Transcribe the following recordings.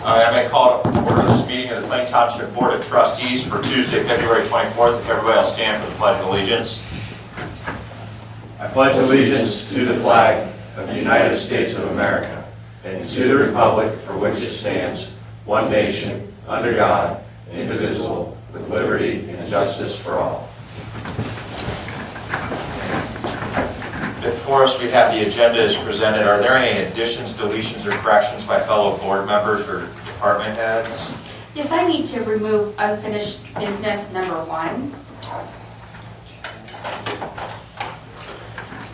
All right, I'm going to call to order this meeting of the Plain Township Board of Trustees for Tuesday, February 24th. If everybody will stand for the Pledge of Allegiance. I pledge allegiance to the flag of the United States of America and to the republic for which it stands, one nation, under God, indivisible, with liberty and justice for all. Before us, we have the agenda as presented. Are there any additions, deletions, or corrections by fellow board members or department heads? Yes, I need to remove unfinished business number 1.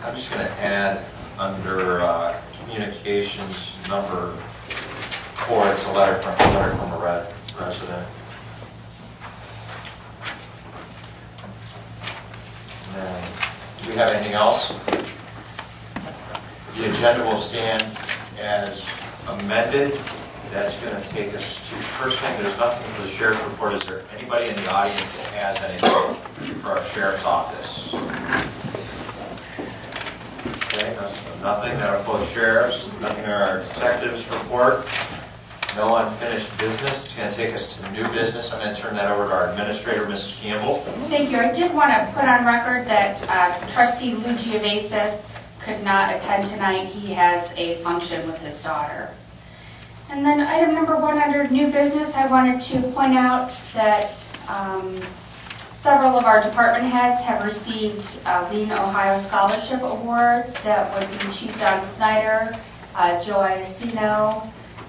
I'm just going to add under communications number 4. It's a letter from a resident. And then, do we have anything else? The agenda will stand as amended. That's going to take us to, first thing, there's nothing for the sheriff's report. Is there anybody in the audience that has anything for our sheriff's office? Okay, nothing. That'll close sheriff's. Nothing in our detectives report. No unfinished business. It's going to take us to new business. I'm going to turn that over to our administrator, Mrs. Campbell. Thank you. I did want to put on record that Trustee Lou Giovassis could not attend tonight. He has a function with his daughter. And then item number 1 under new business, I wanted to point out that several of our department heads have received Lean Ohio Scholarship Awards. That would be Chief Don Snyder, Joy Sino,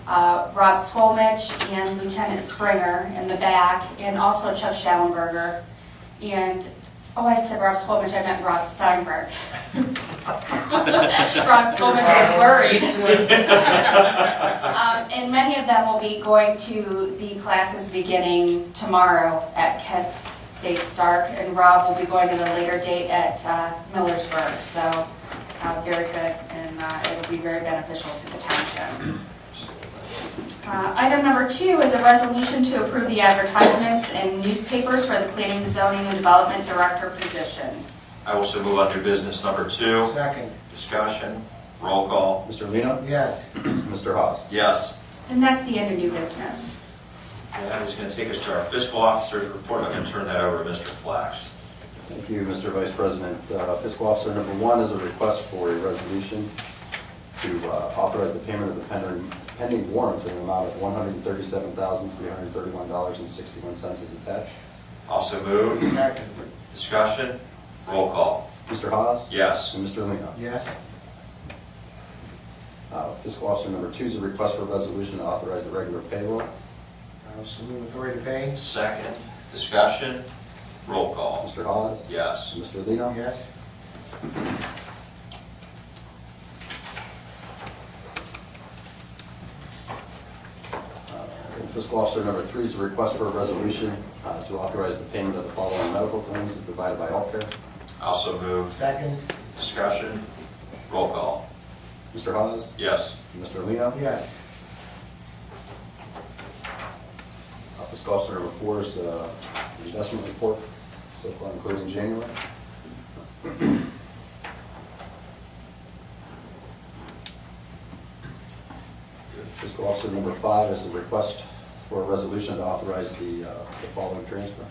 Rob Skolmich, and Lieutenant Springer in the back, and also Chuck Schallenberger. And, oh, I said Rob Skolmich, I meant Rob Steinberg. Rob Skolmich was worried. And many of them will be going to the classes beginning tomorrow at Kent State Stark, and Rob will be going at a later date at Millersburg. So very good, and it'll be very beneficial to the township. Item number 2 is a resolution to approve the advertisements in newspapers for the Planning, Zoning, and Development Director position. I will so move on new business number 2. Second. Discussion. Roll call. Mr. Lino? Yes. Mr. Haas? Yes. And that's the end of new business. And that is going to take us to our fiscal officer's report. I'm going to turn that over to Mr. Flax. Thank you, Mr. Vice President. Fiscal Officer number 1 is a request for a resolution to authorize the payment of the pending warrants in an amount of $137,331.61 is attached. Also moved. Second. Discussion. Roll call. Mr. Haas? Yes. And Mr. Lino? Yes. Fiscal Officer number 2 is a request for a resolution to authorize the regular payroll. I also move authority to pay. Second. Discussion. Roll call. Mr. Haas? Yes. And Mr. Lino? Yes. Fiscal Officer number 3 is a request for a resolution to authorize the payment of the following medical claims provided by Allcare. Also moved. Second. Discussion. Roll call. Mr. Haas? Yes. And Mr. Lino? Yes. Fiscal Officer number 4 is the investment report, so far including January. Fiscal Officer number 5 is a request for a resolution to authorize the following transfer.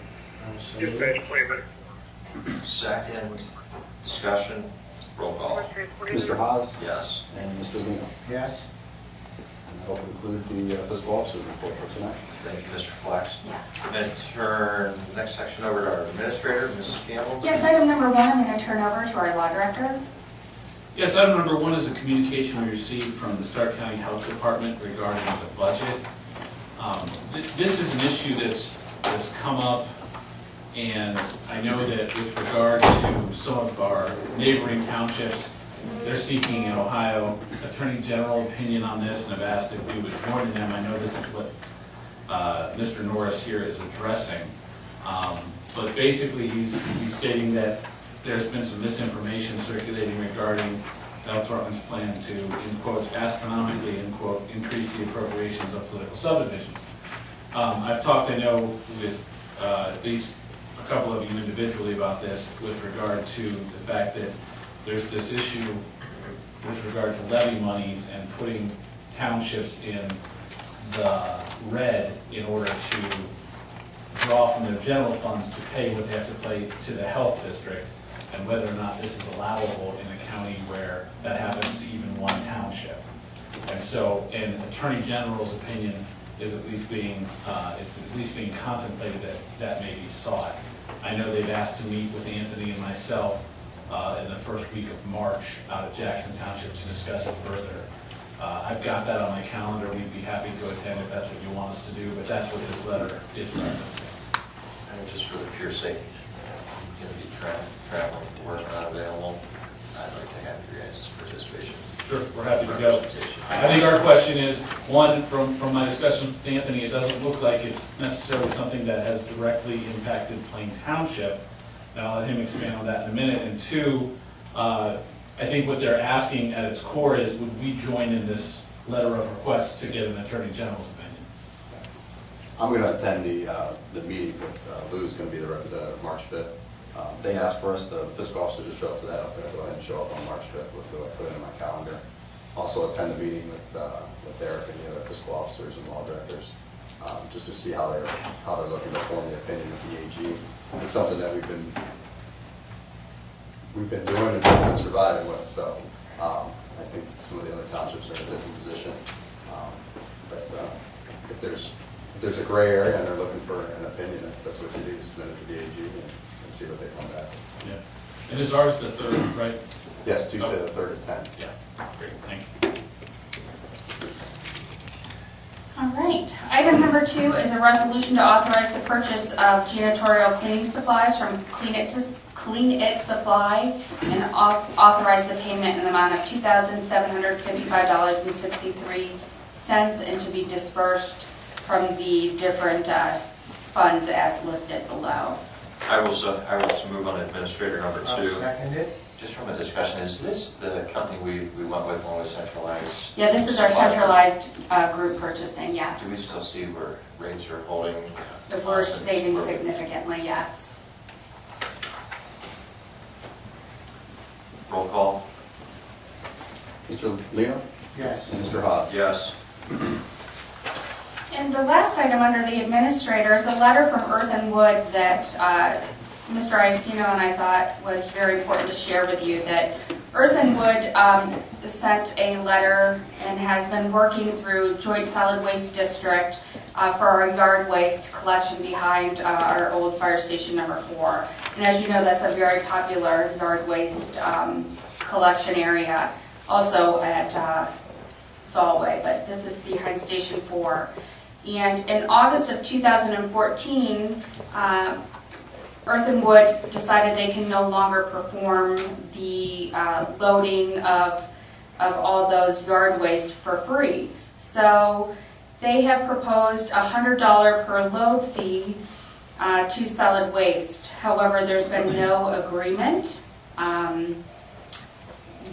Second. Discussion. Roll call. Mr. Haas? Yes. And Mr. Lino. Yes. And that'll conclude the fiscal officer's report for tonight. Thank you, Mr. Flax. Yeah. I'm going to turn the next section over to our administrator, Mrs. Campbell. Yes, item number 1 I'm going to turn over to our law director. Yes, item number 1 is a communication we received from the Stark County Health Department regarding the budget. This is an issue that's come up, and I know that with regard to some of our neighboring townships, they're seeking an Ohio Attorney General opinion on this and have asked if we would join them. I know this is what Mr. Norris here is addressing. But basically he's stating that there's been some misinformation circulating regarding Al Thornton's plan to, in quotes, astronomically, in quote, increase the appropriations of political subdivisions. I've talked, I know, with at least a couple of you individually about this with regard to the fact that there's this issue with regard to levy monies and putting townships in the red in order to draw from their general funds to pay what they have to pay to the health district, and whether or not this is allowable in a county where that happens to even one township. And so, in Attorney General's opinion, is at least being, it's at least being contemplated that that may be sought. I know they've asked to meet with Anthony and myself in the first week of March out at Jackson Township to discuss it further. I've got that on my calendar. We'd be happy to attend if that's what you want us to do, but that's what this letter is referencing. And just for the pure sake, you're going to be traveling for work, not available, I'd like to have your guys' participation. Sure, we're happy to go. Representation. I think our question is, one, from my discussion with Anthony, it doesn't look like it's necessarily something that has directly impacted Plain Township, and I'll let him expand on that in a minute. And two, I think what they're asking at its core is, would we join in this letter of request to get an Attorney General's opinion? I'm going to attend the meeting with Lou's going to be the representative March 5th. They asked for us, the fiscal officer, to show up to that. I'm going to go ahead and show up on March 5th. We'll put it in my calendar. Also attend the meeting with Eric and the other fiscal officers and law directors, just to see how they're looking to form the opinion of the AG. It's something that we've been doing and we've been surviving with. So I think some of the other townships are in a different position. But if there's a gray area and they're looking for an opinion, that's what you do, is submit it to the AG and see what they come back with. Yeah. And is ours the 3rd, right? Yes, Tuesday the 3rd at 10. Yeah, great, thank you. All right. Item number 2 is a resolution to authorize the purchase of janitorial cleaning supplies from Clean It Supply and authorize the payment in the amount of $2,755.63 and to be dispersed from the different funds as listed below. I will so move on administrator number 2. I'll second it. Just from a discussion, is this the company we went with when we centralized? Yeah, this is our centralized group purchasing, yes. Do we still see where rates are holding? We're saving significantly, yes. Roll call? Mr. Leo? Yes. And Mr. Hobbs? Yes. And the last item under the administrator is a letter from Earth and Wood that Mr. Iacino and I thought was very important to share with you. That Earth and Wood sent a letter and has been working through Joint Solid Waste District for our yard waste collection behind our old fire station number 4. And as you know, that's a very popular yard waste collection area, also at Solway, but this is behind Station 4. And in August of 2014, Earth and Wood decided they can no longer perform the loading of all those yard waste for free. So they have proposed a $100 per load fee to solid waste. However, there's been no agreement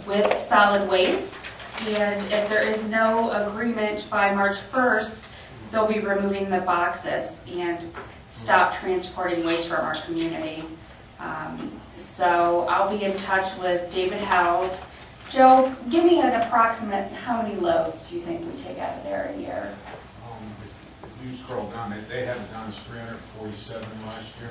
with solid waste, and if there is no agreement by March 1st, they'll be removing the boxes and stop transporting waste from our community. So I'll be in touch with David Held. Joe, give me an approximate, how many loads do you think we take out of there a year? If you scroll down, they had it down as 347 last year.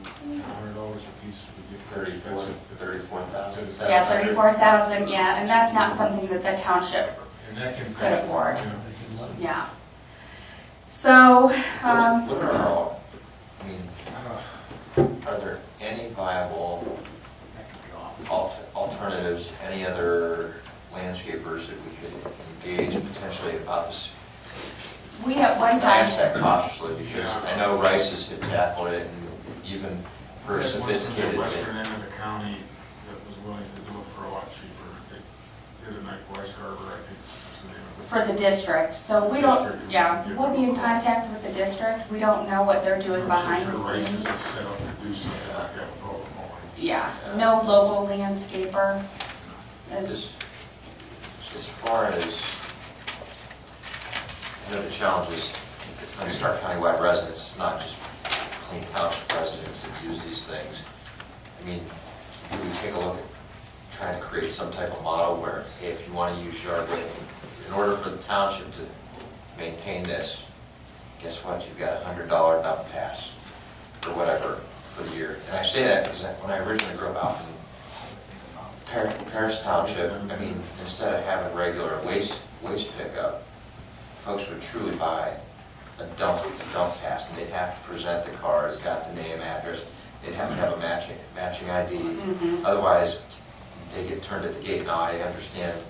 $100 a piece would get 34,000. Yeah, 34,000, yeah, and that's not something that the township And that can could afford. you know. Yeah. So, What are our, I mean, are there any viable alternatives, any other landscapers that we could engage potentially about this? we at one I time, ask that cautiously because I know Rice's had tackled it, and even for There's one from sophisticated. the western end of the county that was willing to do it for a lot cheaper. They did it like West Harbor, I think. That's the name of it. for the district, so we don't, District, yeah, yeah. we'll be in contact with the district. We don't know what they're doing I'm behind sure the Rice's is scenes. set up to do something like that with all the mowing. Yeah, no local landscaper is, As far as, the challenges, it's not Stark County-wide residents, it's not just Plain Township residents that use these things. I mean, do we take a look at trying to create some type of model where, hey, if you want to use yard waste, in order for the township to maintain this, guess what, you've got $100 dump pass, or whatever, for the year. And I say that because when I originally grew up out in Paris Township, I mean, instead of having regular waste pickup, folks would truly buy a dump pass, and they'd have to present the car, it's got the name, address, they'd have to have a matching ID. Otherwise, they get turned at the gate. Now, I understand,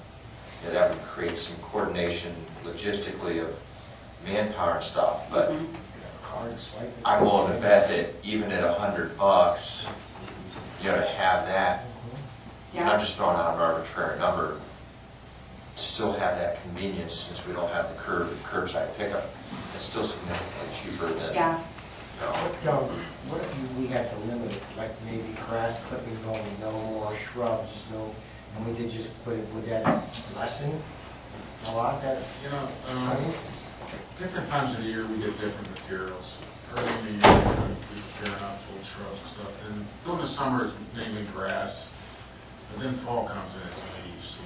you know, that would create some coordination logistically of manpower and stuff, but Card, swipe it. I'm willing to bet that even at $100, you know, to have that, Yeah. not just throwing out an arbitrary number, to still have that convenience, since we don't have the curbside pickup, it's still significantly cheaper than, Yeah. you know. Now, what if we had to limit it, like maybe grass clippings only, no more shrubs, no, and we did just, would that lessen a lot, that You know, timing? different times of the year, we get different materials. Early in the year, we clear out full shrubs and stuff, and during the summer, it's mainly grass. But then fall comes in, it's leaves.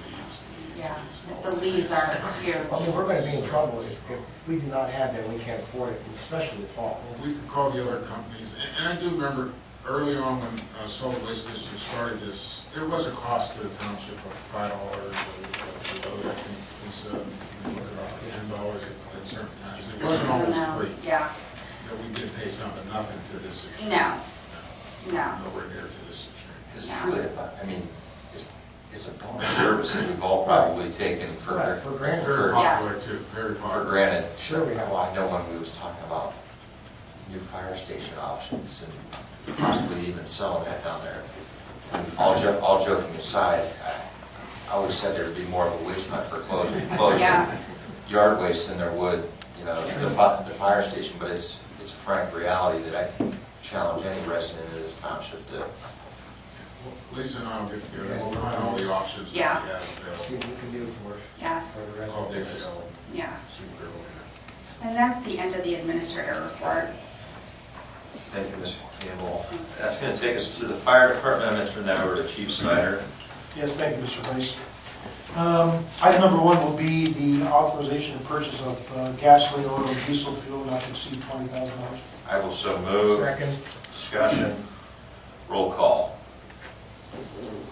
Yeah, the leaves are huge. I mean, we're gonna be in trouble if we do not have that, we can't afford it, especially with fall. Well, we could call the other companies, and I do remember early on when Solid Waste District started this, there was a cost to the township of $5, or I think it was, $10 at certain times. It wasn't always No, free. yeah, But we did pay something, nothing to this extreme. no, no. Nowhere near to this extreme. Because Yeah. truly, I mean, it's a bonus service that we've all probably taken for Right, for granted. Very for popular Yes. too, very for popular. granted. Sure we have. Well, I know when we was talking about new fire station options and possibly even selling that down there. And all joking aside, I always said there'd be more of a witch hunt for closing Yes. yard waste than there would, you know, the fire station. But it's a frank reality that I challenge any resident of this township to. Lisa and I will get together, we'll find all the options that we Yeah. have See available. what we can do for Yes, the Call Dick residents. Dale, yeah. see what they're looking at. And that's the end of the administrator report. Thank you, Ms. Campbell. That's going to take us to the fire department. I'm going to turn that over to Chief Snyder. Yes, thank you, Mr. Vice. Item number one will be the authorization of purchase of gasoline, oil, and diesel fuel not to exceed $20,000. I will so move. Second, Discussion. Roll call.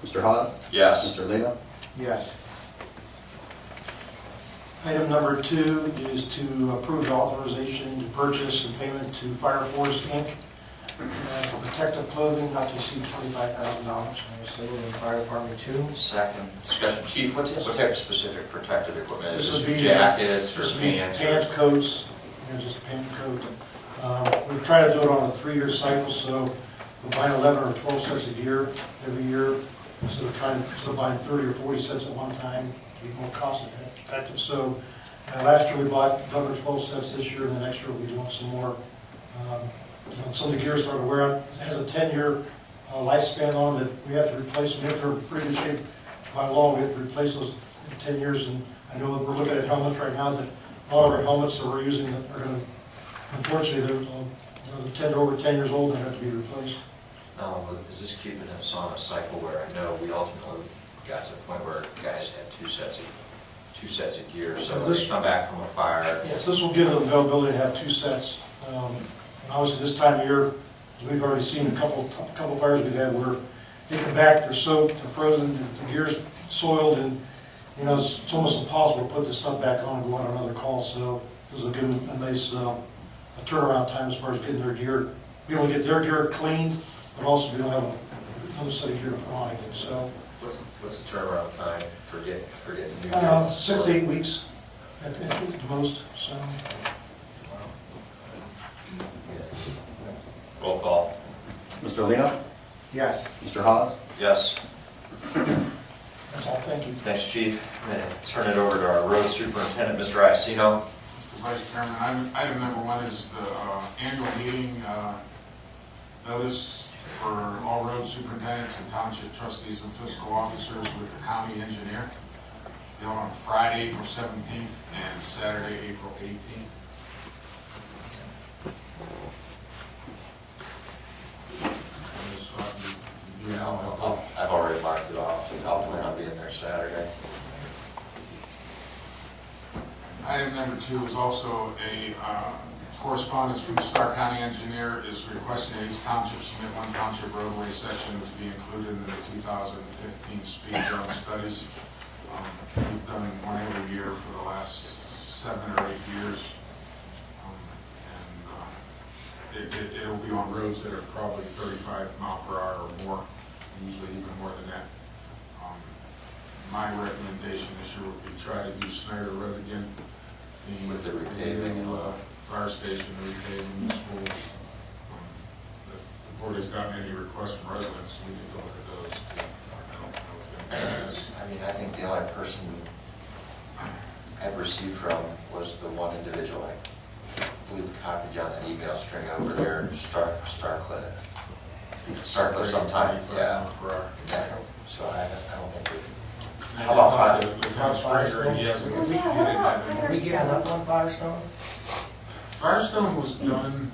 Mr. Hawes? Yes. Mr. Lino? yes. Item number two is to approve the authorization to purchase and payment to Fire Force, Inc. For protective clothing not to exceed $25,000. So moving fire department 2. Second. Discussion. Chief, what type of specific protective equipment? Is This would this be jackets or This would be pants? Pants, coats, just a pant coat. We've tried to do it on a 3-year cycle, so we're buying 11 or 12 sets of gear every year, instead of buying 30 or 40 sets at one time, to be more cost effective. So last year we bought 11 or 12 sets. This year, and the next year we'll be doing some more. Some of the gear started to wear out. It has a 10-year lifespan on it. We have to replace them. If they're in pretty good shape by law, we have to replace those in 10 years. And I know that we're looking at helmets right now, that all of our helmets that we're using are going to, unfortunately, they're over 10 years old and have to be replaced. No, is this keeping us on a cycle where I know we ultimately got to the point where guys had two sets of gear, so This- they come back from a fire. Yes, this will give them availability to have 2 sets. And obviously, this time of year, as we've already seen a couple fires we've had where they come back, they're soaked, they're frozen, the gear's soiled, and, you know, it's almost impossible to put this stuff back on and go on another call. So this will give them a nice a turnaround time as far as getting their gear, be able to get their gear cleaned, but also be able to have another set of gear to put on again. So What's the turnaround time for getting new gear? 6 to 8 weeks at the most. So. Roll call. Mr. Lino? Yes. Mr. Hawes? Yes. That's all, thank you. Thanks, Chief. I'm going to turn it over to our road superintendent, Mr. Iacino. Mr. Vice Chairman, item number one is the annual meeting notice for all road superintendents and township trustees and fiscal officers with the county engineer. Held on Friday, April 17th and Saturday, April 18th. I've already marked it off. I'll plan on being there Saturday. Item number two is also a Correspondence from Stark County Engineer is requesting that each township submit one township roadway section to be included in the 2015 speed zone studies. We've done one every year for the last 7 or 8 years. It'll be on roads that are probably 35 mile per hour or more, usually even more than that. My recommendation this year would be try to do Snyder Road again. With the repaving and all. Fire station, repaving, the schools. If the board has gotten any requests from residents, we need to look at those too. I don't know if anybody has. I mean, I think the only person I've received from was the one individual I believe copied you on that email string over there, Starcliffe sometime, yeah. So I don't think we. How about Lieutenant Springer, he hasn't, he didn't have any. Are we getting up on Firestone? Firestone was done,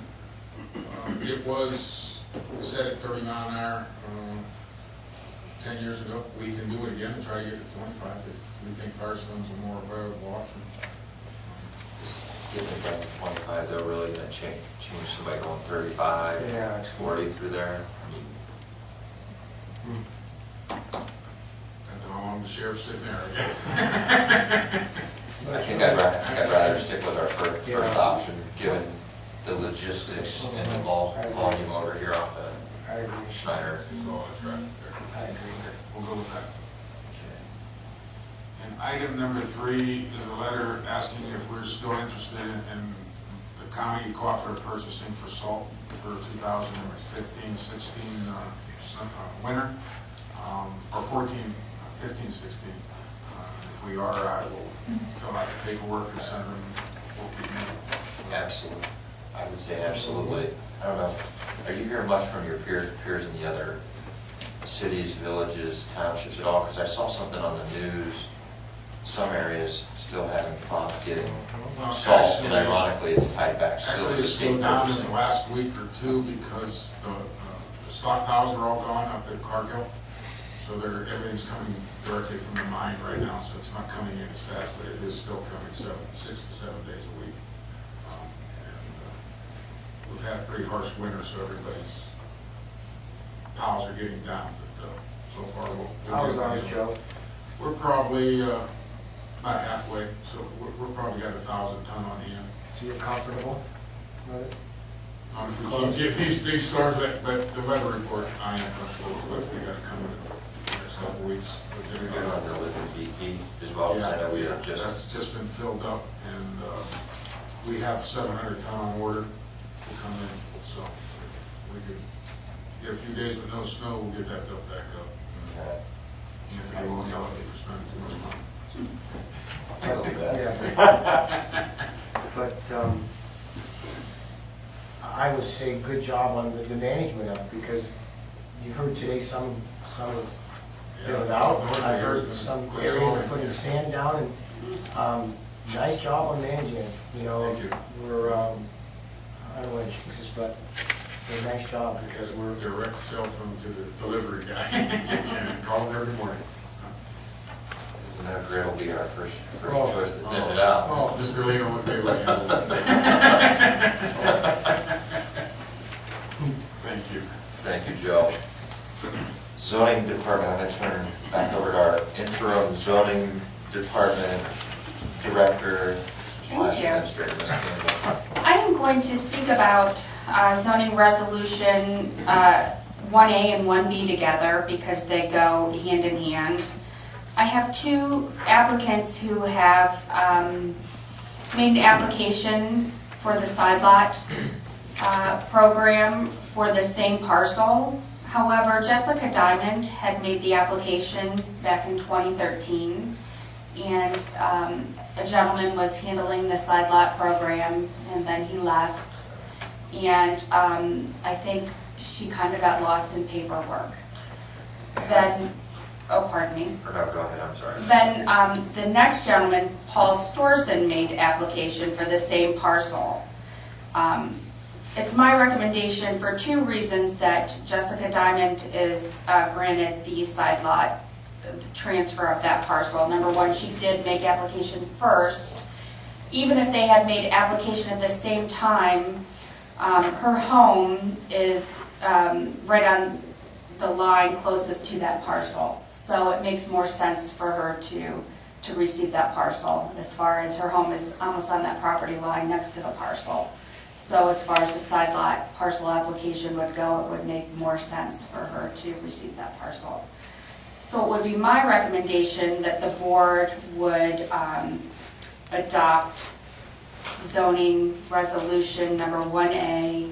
it was set at 30 mile an hour 10 years ago. We can do it again and try to get it to 25 if we think Firestone's a more viable option. Getting it down to 25, they're really gonna change somebody going 35, Yeah, it's 40 through there. I mean, Depends on how long the sheriff's sitting there, I guess. I think I'd rather stick with our first option, given the logistics and the volume over here off of I agree. Schneider. There's all the traffic there. I agree. We'll go with that. And item number 3 is a letter asking if we're still interested in the county cooperative purchasing for salt for 2015-16 winter, or 15-16. If we are, I will fill out the paperwork and send them what we need. Absolutely. I would say absolutely. I don't know. Are you hearing much from your peers in the other cities, villages, townships at all? Because I saw something on the news, some areas still having problems getting salt, and ironically, it's tied back still Actually, to it's state slowed down in purchasing. the last week or 2 because the stockpiles are all gone up at Cargill. So everything's coming directly from the mine right now, so it's not coming in as fast, but it is still coming 6 to 7 days a week. We've had a pretty harsh winter, so everybody's piles are getting down, but so far How's ours, Joe? we're probably about halfway, so we're probably got 1,000 ton on hand. So you're comfortable with it? If we can't get these big storms, but the weather report, I am comfortable with, we gotta come in the next couple weeks. But then We're again, on the living VP as well, because I know we have just. that's just been filled up, and we have 700 ton on order to come in, so we could get a few days with no snow, we'll get that built back up. Anthony won't yell at me for spending too much money. Yeah. But I would say good job on the management of it, because you heard today some get it out. I heard some areas are putting sand down, and nice job on managing it. You know, Thank you. we're, I don't want to jinx this, but a nice job, because we're, Direct cell phone to the delivery guy, and call him every morning. And that grid will be our first Oh. choice to thin it out. Oh, Mr. Lino would be able to handle it. Thank you. Thank you, Joe. Zoning Department, I'm going to turn back over to our interim zoning department director / Thank you. administrator, Ms. Campbell. I am going to speak about zoning resolution 1A and 1B together because they go hand in hand. I have 2 applicants who have made an application for the side lot program for the same parcel. However, Jessica Diamond had made the application back in 2013, and a gentleman was handling the side lot program, and then he left. And I think she kind of got lost in paperwork. Then, oh, pardon me. Or no, go ahead, I'm sorry. Then the next gentleman, Paul Storson, made application for the same parcel. It's my recommendation for 2 reasons that Jessica Diamond is granted the side lot transfer of that parcel. Number 1, she did make application first, even if they had made application at the same time, her home is right on the line closest to that parcel. So it makes more sense for her to receive that parcel, as far as her home is almost on that property line next to the parcel. So as far as the side lot parcel application would go, it would make more sense for her to receive that parcel. So it would be my recommendation that the board would adopt zoning resolution number 1A,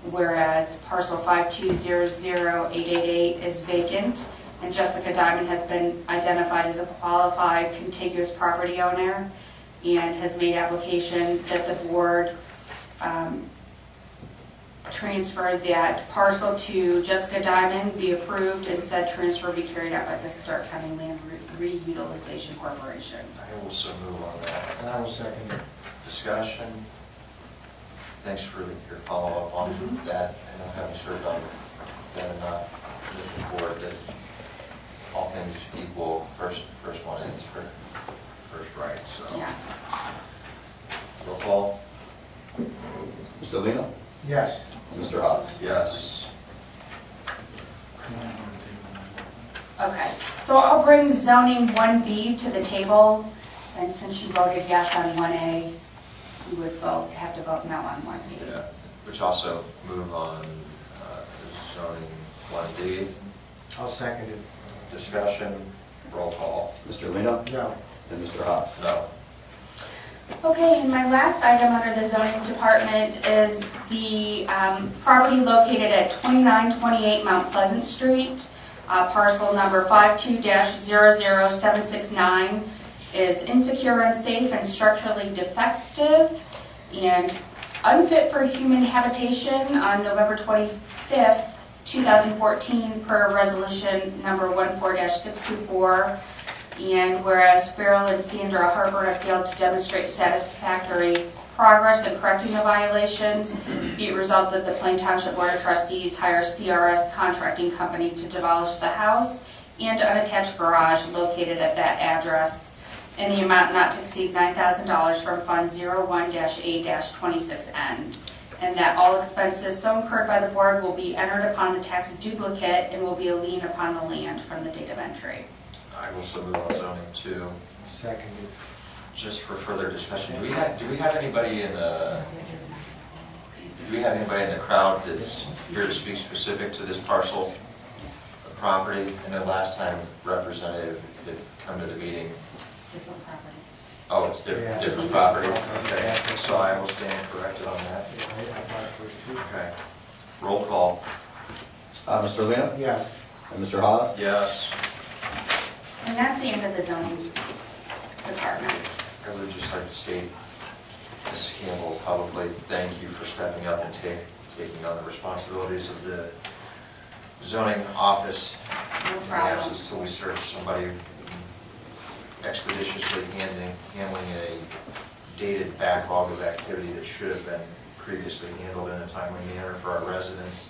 whereas parcel 5200888 is vacant, and Jessica Diamond has been identified as a qualified contiguous property owner and has made application that the board transfer that parcel to Jessica Diamond be approved, and said transfer be carried out by the Stark County Land Reutilization Corporation. I will so move on that. And I will second it. Discussion. Thanks for your follow-up on that. I know having served on that commission board, that all things equal, first one is first right, so. Yes. Roll call? Mr. Lino? Yes. Mr. Hawes? Yes. Okay, so I'll bring zoning 1B to the table, and since you voted yes on 1A, you would have to vote no on 1B. Yeah, which also move on zoning 1D. I'll second it. Discussion, roll call. Mr. Lino? No. And Mr. Hawes? No. Okay, and my last item under the zoning department is the property located at 2928 Mount Pleasant Street, parcel number 52-00769, is insecure, unsafe, and structurally defective, and unfit for human habitation on November 25th, 2014, per resolution number 14-624. And whereas Farrell and Sandra Harper have failed to demonstrate satisfactory progress in correcting the violations, be it resolved that the Plain Township Board of Trustees hire CRS Contracting Company to demolish the house and unattached garage located at that address in the amount not to exceed $9,000 from Fund 01-A-26N. And that all expenses so incurred by the board will be entered upon the tax duplicate and will be a lien upon the land from the date of entry. I will so move on zoning 2. Second it. Just for further discussion, do we have anybody in the crowd that's here to speak specific to this parcel of property? I know last time representative did come to the meeting. Different property. Oh, it's different property? Okay, so I will stand corrected on that. I thought it first too. Okay. Roll call. Mr. Lino? Yes. And Mr. Hawes? Yes. And that's the end of the zoning department. I would just like to state, Mrs. Campbell, publicly, thank you for stepping up and taking on the responsibilities of the zoning office. No In the problem. absence till we search somebody expeditiously handling a dated backlog of activity that should have been previously handled in a timely manner for our residents.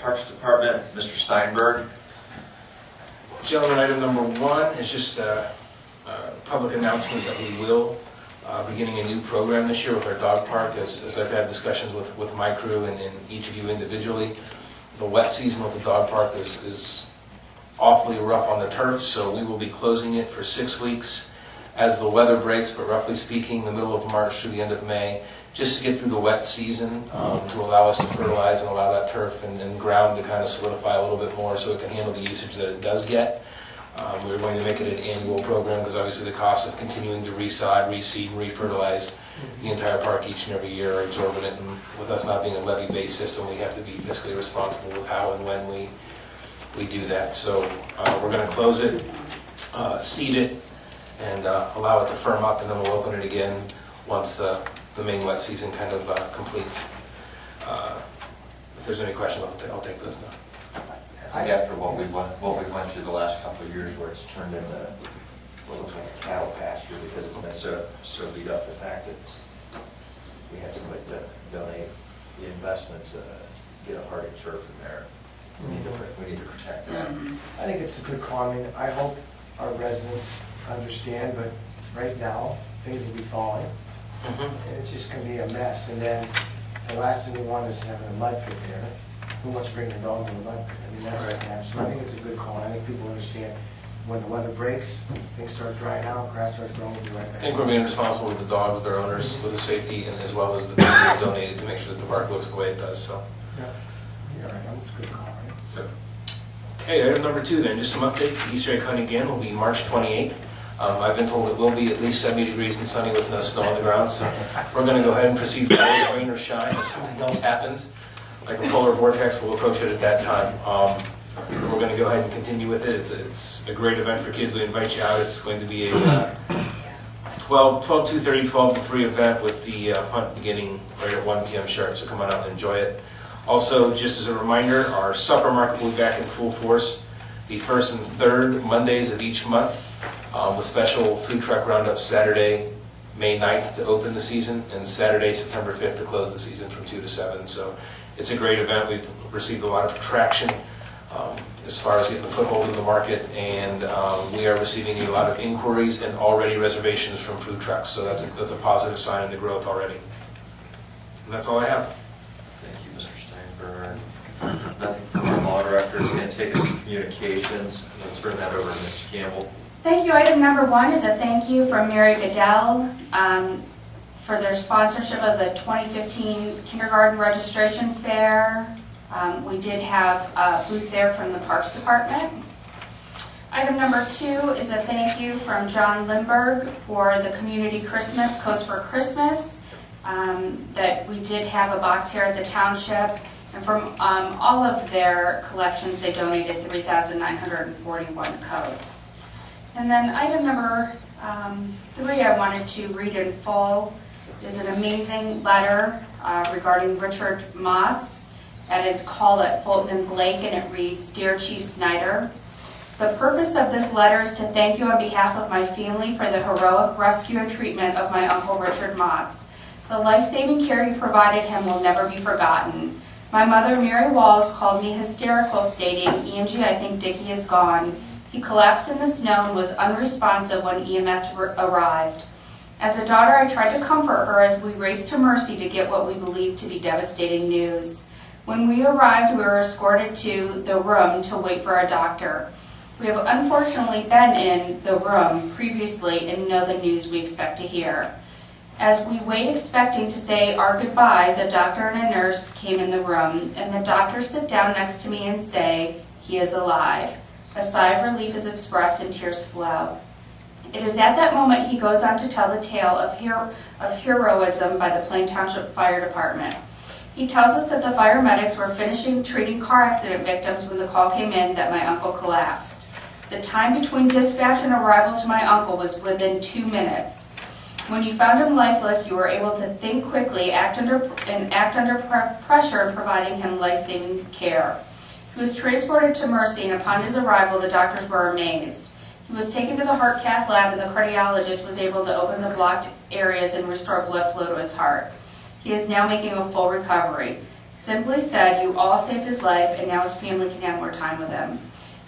Parks Department, Mr. Steinberg. Gentlemen, item number 1 is just a public announcement that we will beginning a new program this year with our dog park, as I've had discussions with my crew and each of you individually. The wet season with the dog park is awfully rough on the turf, so we will be closing it for 6 weeks as the weather breaks, but roughly speaking, the middle of March through the end of May, just to get through the wet season, to allow us to fertilize and allow that turf and ground to kind of solidify a little bit more so it can handle the usage that it does get. We're going to make it an annual program because obviously the cost of continuing to resod, reseed, and refertilize the entire park each and every year are exorbitant, and with us not being a levy-based system, we have to be fiscally responsible with how and when we do that. So we're going to close it, seed it, and allow it to firm up, and then we'll open it again once the main wet season kind of completes. If there's any questions, I'll take those now. I think after what we've went through the last couple of years, where it's turned into what looks like a cattle pasture because it's been so beat up, the fact that we had somebody donate the investment to get a hardy turf in there. We need to protect that. I think it's a good call. I mean, I hope our residents understand, but right now, things will be falling, and it's just gonna be a mess. And then, the last thing we want is having a mud pit there. Who wants to bring their dog to the mud pit? I mean, that's what happens. So I think it's a good call, and I think people understand when the weather breaks, things start drying out, grass starts growing, we'll be right I back. think we're being responsible with the dogs, their owners, with the safety, and as well as the people who donated to make sure that the park looks the way it does, so. Yeah, you're right, it's a good call, right? Okay, item number 2 then, just some updates. The Easter egg hunt again will be March 28th. I've been told it will be at least 70 degrees and sunny with no snow on the ground, so we're going to go ahead and proceed forward, rain or shine. If something else happens, like a polar vortex, we'll approach it at that time. We're going to go ahead and continue with it. It's a great event for kids. We invite you out. It's going to be a 12 to 3 event with the hunt beginning right at 1 p.m. sharp, so come on out and enjoy it. Also, just as a reminder, our supper market will be back in full force the 1st and 3rd Mondays of each month, with special food truck roundup Saturday, May 9th to open the season, and Saturday, September 5th to close the season from 2 to 7. So it's a great event. We've received a lot of traction as far as getting a foothold in the market, and we are receiving a lot of inquiries and already reservations from food trucks. So that's a positive sign in the growth already. And that's all I have. Thank you, Mr. Steinberg. Nothing from our law director. It's going to take us to communications. Let's turn that over to Mrs. Campbell. Thank you. Item number 1 is a thank you from Mary Goodell for their sponsorship of the 2015 kindergarten registration fair. We did have a booth there from the Parks Department. Item number 2 is a thank you from John Lindberg for the Community Christmas Coast for Christmas. That we did have a box here at the Township, and from all of their collections they donated 3,941 coats. And then item number 3 I wanted to read in full is an amazing letter regarding Richard Motts at a call at Fulton and Blake, and it reads, Dear Chief Snyder, the purpose of this letter is to thank you on behalf of my family for the heroic rescue and treatment of my Uncle Richard Motts. The life-saving care you provided him will never be forgotten. My mother, Mary Walls, called me hysterical, stating, Angie, I think Dickie is gone. He collapsed in the snow and was unresponsive when EMS arrived. As a daughter, I tried to comfort her as we raced to Mercy to get what we believed to be devastating news. When we arrived, we were escorted to the room to wait for a doctor. We have unfortunately been in the room previously and know the news we expect to hear. As we wait expecting to say our goodbyes, a doctor and a nurse came in the room, and the doctors sit down next to me and say, he is alive. A sigh of relief is expressed and tears flow. It is at that moment he goes on to tell the tale of heroism by the Plain Township Fire Department. He tells us that the fire medics were finishing treating car accident victims when the call came in that my uncle collapsed. The time between dispatch and arrival to my uncle was within 2 minutes. When you found him lifeless, you were able to think quickly, act under pressure in providing him life-saving care. He was transported to Mercy, and upon his arrival, the doctors were amazed. He was taken to the heart cath lab, and the cardiologist was able to open the blocked areas and restore blood flow to his heart. He is now making a full recovery. Simply said, you all saved his life, and now his family can have more time with him.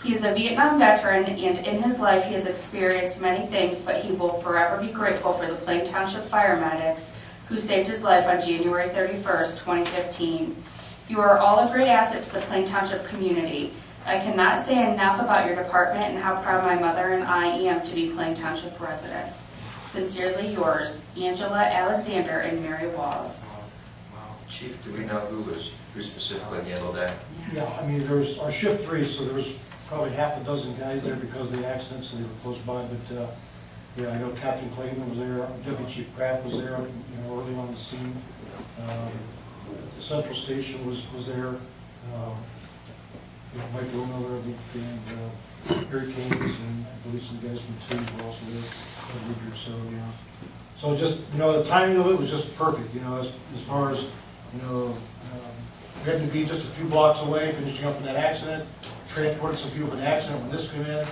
He is a Vietnam veteran, and in his life he has experienced many things, but he will forever be grateful for the Plain Township fire medics who saved his life on January 31st, 2015. You are all a great asset to the Plain Township community. I cannot say enough about your department and how proud my mother and I am to be Plain Township residents. Sincerely yours, Angela Alexander and Mary Walls. Wow. Chief, do we know who specifically handled that? Yeah, I mean, there was our shift 3, so there was probably half a dozen guys there because of the accidents and they were close by. But yeah, I know Captain Clayton was there, Deputy Chief Kraft was there, early on the scene. The Central Station was there. Mike Wilmiller, and Harry Keynes, and I believe some guys from Trustees were also there. So yeah. So just the timing of it was just perfect. As far as we had to be just a few blocks away, finishing up from that accident, transported some people from the accident when this came in.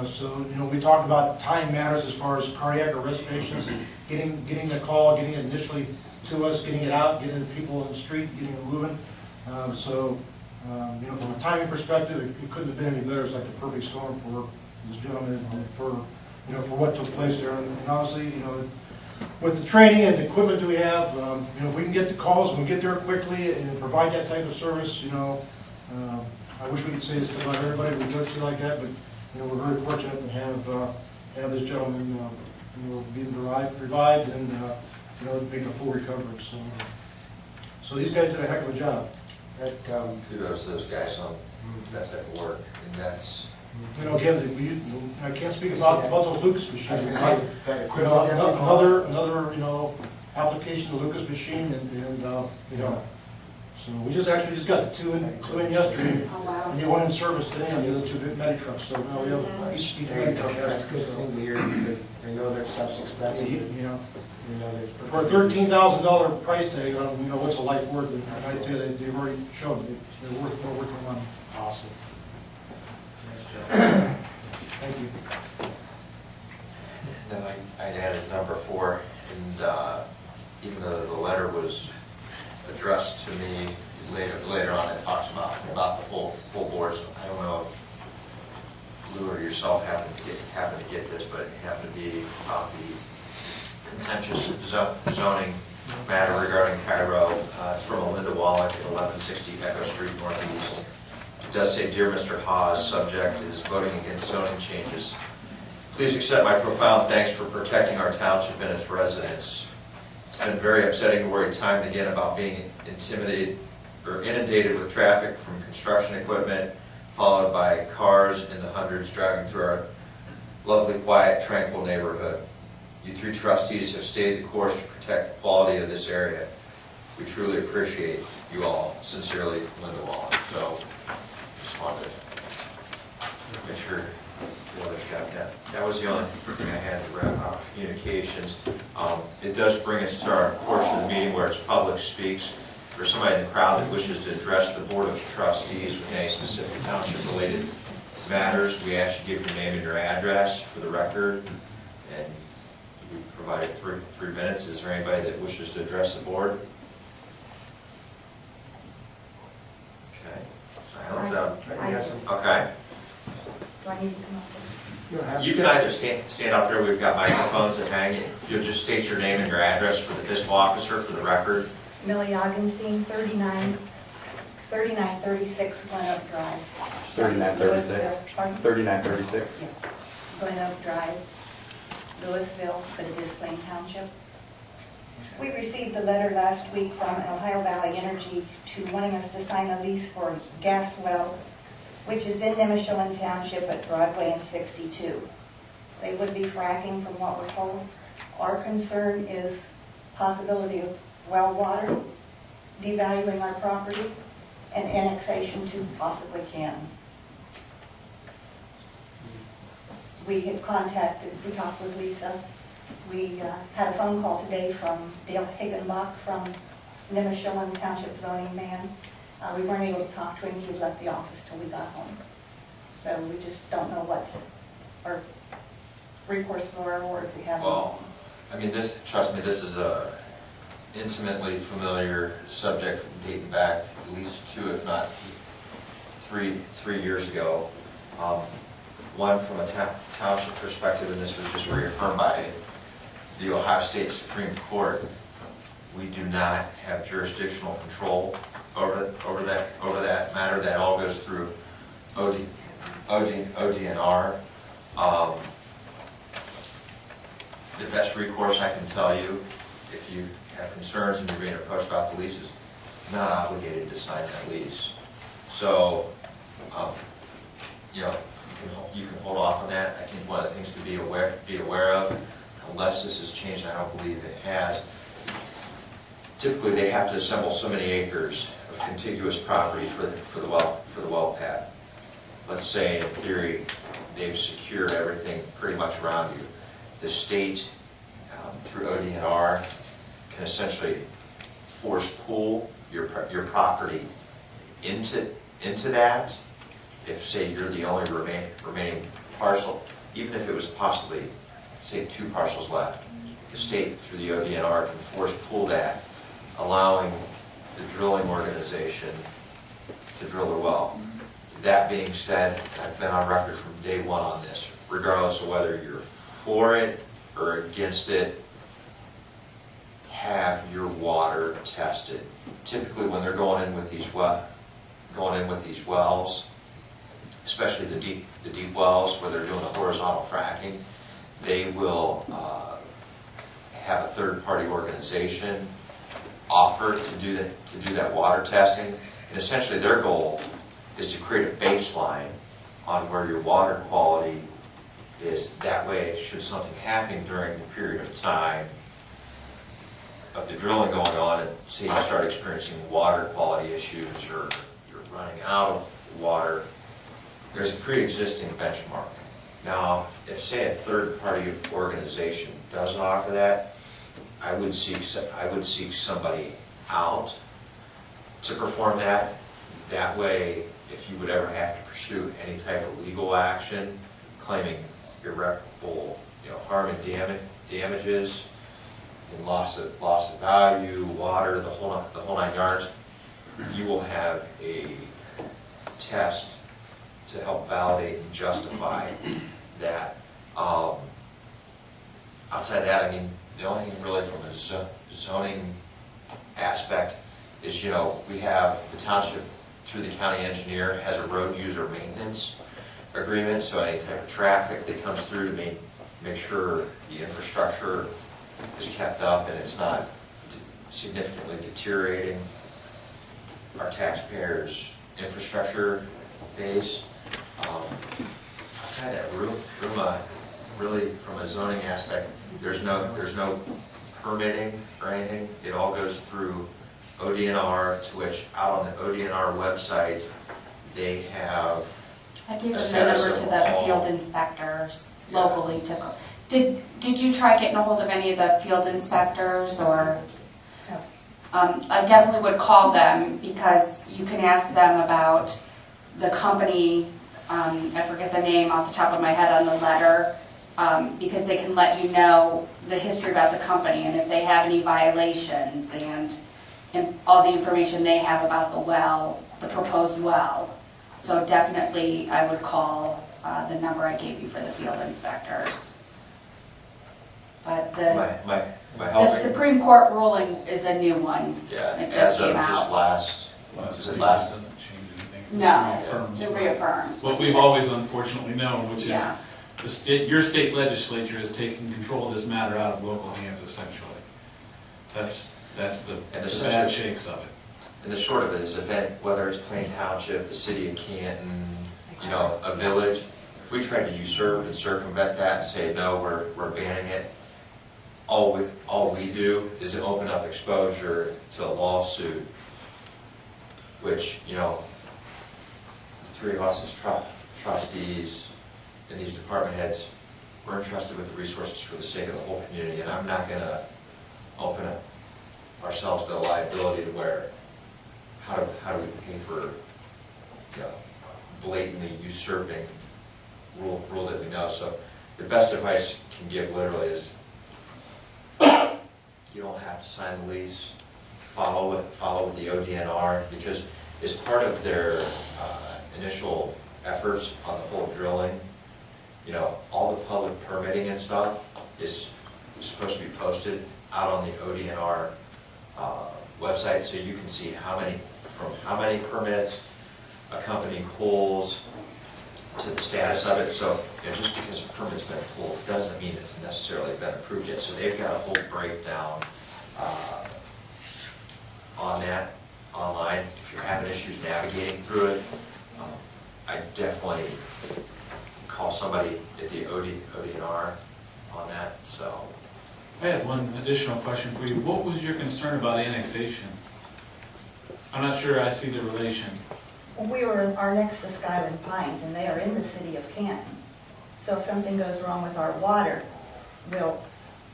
So we talked about time matters as far as cardiac arrest patients, and getting the call, getting it initially to us, getting it out, getting the people on the street, getting it moving. From a timing perspective, it couldn't have been any better. It's like the perfect storm for this gentleman and for for what took place there. And honestly, with the training and the equipment that we have, if we can get the calls and we get there quickly and provide that type of service, I wish we could say this about everybody, we don't feel like that, but, we're very fortunate to have this gentleman, being revived and, making a full recovery, so these guys did a heck of a job. Kudos to those guys on that type of work, and that's, Again, I can't speak about those Lucas machines. That equipment. Another, application to Lucas machine and, so we just got the two in yesterday. Oh, wow. And the one in service today, and the other two big Medi trucks, so now we have each Medi truck. That's a good thing to hear, because I know that stuff's expensive. For a $13,000 price tag, what's a life worth? And I tell you, they've already shown they're worth their money. Awesome. Thank you. then I'd added number 4, and even though the letter was addressed to me later on, it talks about the whole board, so I don't know if Lou or yourself happen to get this, but it happened to be about the contentious zoning matter regarding Cairo. It's from Linda Wallach at 1160 Echo Street Northeast. It does say, "Dear Mr. Hawes, subject is voting against zoning changes. Please accept my profound thanks for protecting our township and its residents. It's been very upsetting to worry time and again about being intimidated or inundated with traffic from construction equipment, followed by cars in the hundreds driving through our lovely, quiet, tranquil neighborhood. You 3 trustees have stayed the course to protect the quality of this area. We truly appreciate you all. Sincerely, Linda Wallach." So, just wanted to make sure the others got that. That was the only thing I had to wrap up communications. It does bring us to our portion of the meeting where it's public speaks. If there's somebody in the crowd that wishes to address the Board of Trustees with any specific township-related matters, we ask you to give your name and your address for the record. And we provided three minutes. Is there anybody that wishes to address the board? Okay, silence out. Okay. Do I need to come up with? You can either stand out there, we've got microphones that hang. If you'll just state your name and your address for the fiscal officer for the record. Millie Augenstein, 3936 Glen Oak Drive. 3936? Pardon? 3936? Yes, Glen Oak Drive, Louisville, but it is Plain Township. We received a letter last week from Ohio Valley Energy wanting us to sign a lease for a gas well, which is in Nimishillen Township at Broadway and 62. They would be fracking from what we're told. Our concern is possibility of well water, devaluing our property, and annexation to possibly Canton. We had we talked with Lisa. We had a phone call today from Dale Higginbach from Nimishillen Township zoning man. We weren't able to talk to him. He left the office till we got home. So we just don't know what our recourse for or if we have. Well, I mean, trust me, this is a intimately familiar subject dating back at least 2, if not 3 years ago. One from a township perspective, and this was just reaffirmed by the Ohio State Supreme Court. We do not have jurisdictional control over that matter. That all goes through ODNR. The best recourse I can tell you, if you have concerns and you're being approached about the lease, is not obligated to sign that lease. So, you can hold off on that. I think one of the things to be aware of, unless this has changed, I don't believe it has. Typically, they have to assemble so many acres of contiguous property for the well pad. Let's say, in theory, they've secured everything pretty much around you. The state, through ODNR, can essentially force pool your property into that. If, say, you're the only remaining parcel, even if it was possibly, say, 2 parcels left, the state, through the ODNR, can force pool that, allowing the drilling organization to drill the well. That being said, I've been on record from day one on this, regardless of whether you're for it or against it, have your water tested. Typically, when they're going in with these wells, especially the deep wells where they're doing the horizontal fracking, they will have a third-party organization offer to do that water testing. And essentially, their goal is to create a baseline on where your water quality is. That way, should something happen during the period of time of the drilling going on, and say you start experiencing water quality issues or you're running out of water, there's a pre-existing benchmark. Now, if say a third-party organization doesn't offer that, I would seek somebody out to perform that. That way, if you would ever have to pursue any type of legal action claiming irreparable, harm and damages, and loss of value, water, the whole 9 yards, you will have a test to help validate and justify that. Outside that, I mean, the only thing really from a zoning aspect is, we have the township through the county engineer has a road user maintenance agreement, so any type of traffic that comes through to make sure the infrastructure is kept up and it's not significantly deteriorating our taxpayers' infrastructure base. Outside that, really from a zoning aspect, there's no permitting or anything. It all goes through ODNR, to which out on the ODNR website they have. I gave them the number to the field inspectors locally to. Did you try getting a hold of any of the field inspectors, or? No. I definitely would call them, because you can ask them about the company, I forget the name off the top of my head on the letter, because they can let you know the history about the company and if they have any violations and all the information they have about the well, the proposed well. So definitely I would call the number I gave you for the field inspectors. But the Supreme Court ruling is a new one. Yeah, It just came just out. last. Doesn't change anything. No, Reaffirms it reaffirms. what we've always unfortunately known, which Yeah. is your state legislature is taking control of this matter out of local hands, essentially. That's the bad shakes of it. And the short of it is, whether it's Plain Township, the city of Canton, a village, if we tried to usurp and circumvent that and say, no, we're banning it, all we do is open up exposure to a lawsuit, which, the three of us as trustees and these department heads, we're entrusted with the resources for the sake of the whole community, and I'm not going to open up ourselves to a liability to where, how do we pay for, blatantly usurping rule that we know. So the best advice I can give literally is, you don't have to sign the lease. Follow with the ODNR, because as part of their initial efforts on the whole drilling, all the public permitting and stuff is supposed to be posted out on the ODNR website, so you can see how many permits a company pulls to the status of it. So just because a permit's been pulled doesn't mean it's necessarily been approved yet. So they've got a whole breakdown on that online. If you're having issues navigating through it, I definitely call somebody at the ODNR on that. So I had one additional question for you. What was your concern about annexation? I'm not sure I see the relation. Our next to Skyland Pines, and they are in the city of Canton. So if something goes wrong with our water,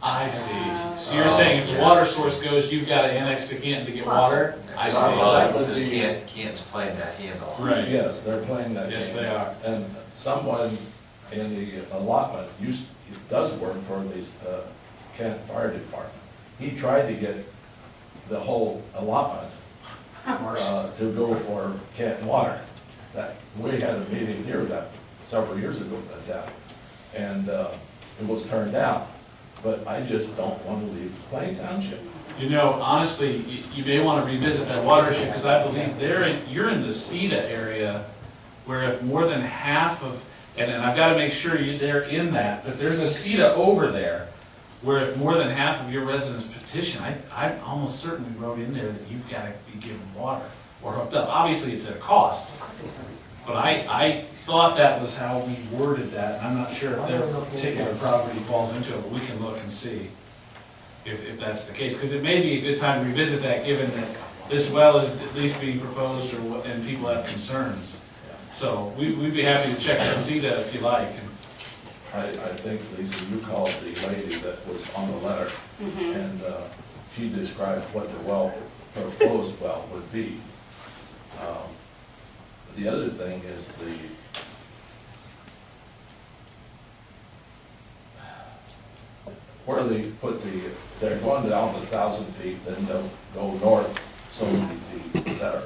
I see. So you're saying if the water source goes, you've got to annex to Canton to get water? I see. because Canton's playing that handle. Right. Yes, they're playing that game. Yes, they are. And someone in the allotment does work for the Canton Fire Department. He tried to get the whole allotment to go for Canton Water. We had a meeting here several years ago about that. And it was turned down. But I just don't want to leave Plain Township. You know, honestly, you may want to revisit that water issue, because I believe you're in the CETA area, where if more than half of, and I've got to make sure they're in that, but there's a CETA over there, where if more than half of your residents petition, I almost certainly wrote in there that you've got to be given water or hooked up. Obviously, it's at a cost, but I thought that was how we worded that, and I'm not sure if their particular property falls into it, but we can look and see if that's the case, because it may be a good time to revisit that, given that this well is at least being proposed, and people have concerns. So we'd be happy to check and see that if you like. I think, Lisa, you called the lady that was on the letter, and she described what the proposed well would be. The other thing is where they put they're going down 1,000 feet, then they'll go north so many feet, is that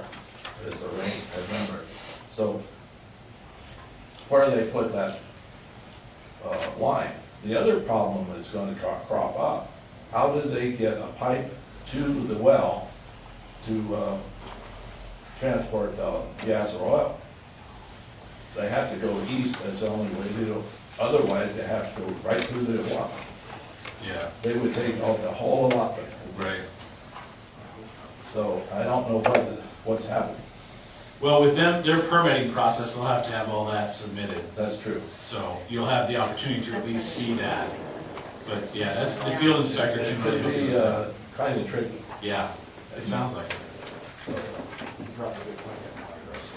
is the range, I remember. So where they put that line. The other problem that's going to crop up, how do they get a pipe to the well to transport gas or oil? They have to go east, that's the only way to do it. Otherwise, they have to go right through the well. Yeah. They would take out the whole allotment. Right. So I don't know what's happening. Well, with them, their permitting process, they'll have to have all that submitted. That's true. So you'll have the opportunity to at least see that. But yeah, that's, the field inspector can It really could help you be with that. kind of tricky. Yeah, it sounds like it. So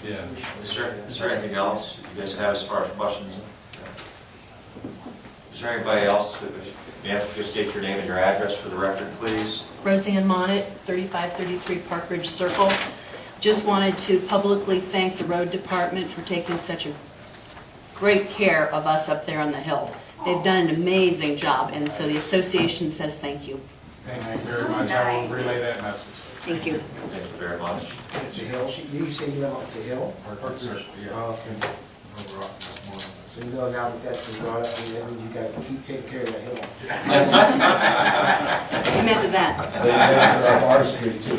Yeah. Is there anything else you guys have as far as questions? Is there anybody else who, may I have to just state your name and your address for the record, please? Roseanne Monnet, 3533 Park Ridge Circle. Just wanted to publicly thank the road department for taking such a great care of us up there on the hill. They've done an amazing job, and so the association says thank you. Thank you very much. I will relay that message. Thank you. Thank you very much. It's a hill, you say you live up, it's a hill? Yeah. Oh, okay. Over on this morning. So you know now that that's been brought up, that means you gotta keep taking care of that hill. Amen to that. they have it up our street too.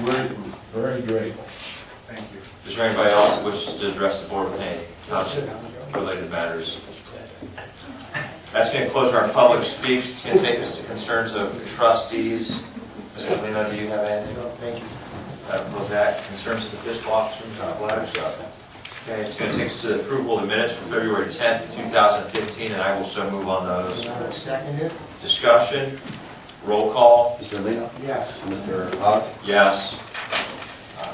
We're very grateful. Thank you. Is there anybody else that wishes to address the board with any township related matters? That's going to close our public speech. It's going to take us to concerns of trustees. Mr. Lino, do you have anything? No, thank you. Was that concerns of the fiscal officer, Mr. Black? Okay, it's going to take us to the approval of the minutes for February 10th, 2015, and I will so move on those. Seconded? Discussion, roll call, Mr. Lino? Yes. Mr. Haas? yes.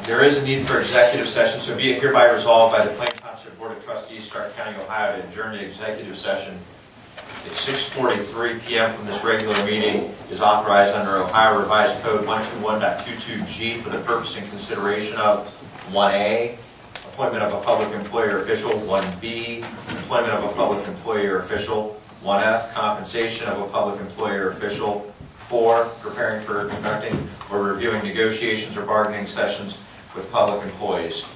There is a need for executive session, so be it hereby resolved by the Plain Township Board of Trustees, Stark County, Ohio, to adjourn the executive session at 6:43 p.m. from this regular meeting is authorized under Ohio Revised Code 121.22G for the purpose and consideration of 1A, appointment of a public employee or official, 1B, employment of a public employee or official, 1F, compensation of a public employee or official, 4, preparing for conducting or reviewing negotiations or bargaining sessions with public employees.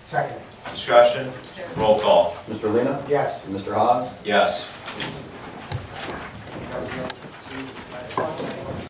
Second. Discussion, roll call. Mr. Lino? Yes. Mr. Haas? Yes.